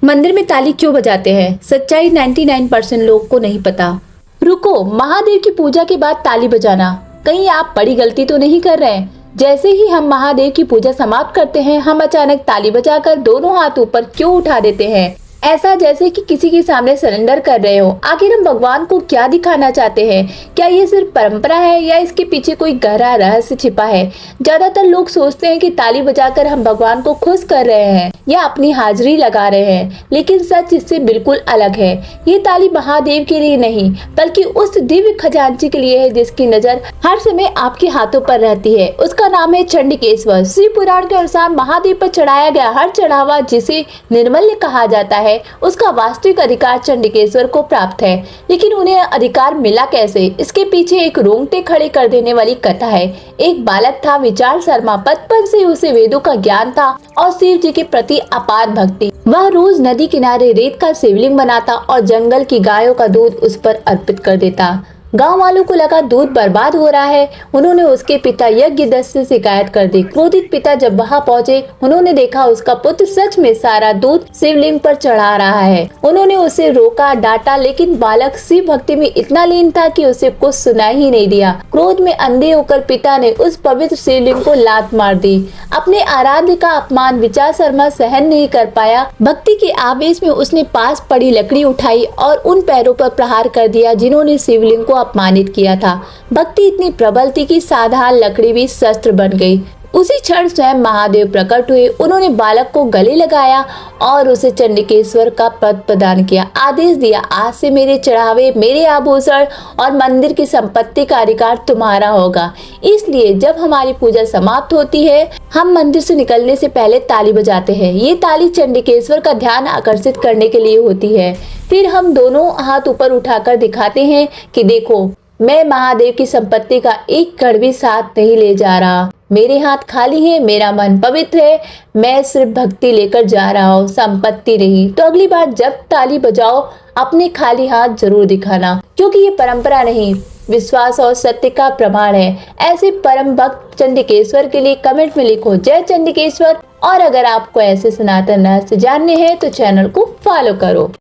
मंदिर में ताली क्यों बजाते हैं? सच्चाई 99% लोग को नहीं पता। रुको, महादेव की पूजा के बाद ताली बजाना, कहीं आप बड़ी गलती तो नहीं कर रहे हैं? जैसे ही हम महादेव की पूजा समाप्त करते हैं, हम अचानक ताली बजाकर दोनों हाथ ऊपर क्यों उठा देते हैं? ऐसा जैसे कि किसी के सामने सरेंडर कर रहे हो। आखिर हम भगवान को क्या दिखाना चाहते हैं? क्या ये सिर्फ परंपरा है या इसके पीछे कोई गहरा रहस्य छिपा है? ज्यादातर लोग सोचते हैं कि ताली बजाकर हम भगवान को खुश कर रहे हैं या अपनी हाजिरी लगा रहे हैं, लेकिन सच इससे बिल्कुल अलग है। ये ताली महादेव के लिए नहीं, बल्कि उस दिव्य खजांची के लिए है जिसकी नजर हर समय आपके हाथों पर रहती है। उसका नाम है चंडिकेश्वर। शिव पुराण के अनुसार महादेव पर चढ़ाया गया हर चढ़ावा, जिसे निर्मल्य कहा जाता है, उसका वास्तविक अधिकार चंडिकेश्वर को प्राप्त है। लेकिन उन्हें अधिकार मिला कैसे? इसके पीछे एक रोंगटे खड़े कर देने वाली कथा है। एक बालक था विचार शर्मा। बचपन से उसे वेदों का ज्ञान था और शिव जी के प्रति अपार भक्ति। वह रोज नदी किनारे रेत का शिवलिंग बनाता और जंगल की गायों का दूध उस पर अर्पित कर देता। गांव वालों को लगा दूध बर्बाद हो रहा है। उन्होंने उसके पिता यज्ञदत्त से शिकायत कर दी। क्रोधित पिता जब वहां पहुंचे, उन्होंने देखा उसका पुत्र सच में सारा दूध शिवलिंग पर चढ़ा रहा है। उन्होंने उसे रोका, डांटा, लेकिन बालक शिव भक्ति में इतना लीन था कि उसे कुछ सुनाई ही नहीं दिया। क्रोध में अंधे होकर पिता ने उस पवित्र शिवलिंग को लात मार दी। अपने आराध्य का अपमान विचार शर्मा सहन नहीं कर पाया। भक्ति के आवेश में उसने पास पड़ी लकड़ी उठाई और उन पैरों पर प्रहार कर दिया जिन्होंने शिवलिंग को अपमानित किया था। भक्ति इतनी प्रबल थी कि साधारण लकड़ी भी शस्त्र बन गई। उसी क्षण स्वयं महादेव प्रकट हुए। उन्होंने बालक को गले लगाया और उसे चंडिकेश्वर का पद प्रदान किया। आदेश दिया, आज से मेरे चढ़ावे, मेरे आभूषण और मंदिर की संपत्ति का अधिकार तुम्हारा होगा। इसलिए जब हमारी पूजा समाप्त होती है, हम मंदिर से निकलने से पहले ताली बजाते हैं। ये ताली चंडिकेश्वर का ध्यान आकर्षित करने के लिए होती है। फिर हम दोनों हाथ ऊपर उठाकर दिखाते हैं कि देखो, मैं महादेव की संपत्ति का एक कण भी साथ नहीं ले जा रहा। मेरे हाथ खाली हैं, मेरा मन पवित्र है। मैं सिर्फ भक्ति लेकर जा रहा हूँ, संपत्ति नहीं। तो अगली बार जब ताली बजाओ, अपने खाली हाथ जरूर दिखाना, क्योंकि ये परंपरा नहीं, विश्वास और सत्य का प्रमाण है। ऐसे परम भक्त चंडिकेश्वर के लिए कमेंट में लिखो जय चंडिकेश्वर। और अगर आपको ऐसे सनातन रहस्य जानने हैं तो चैनल को फॉलो करो।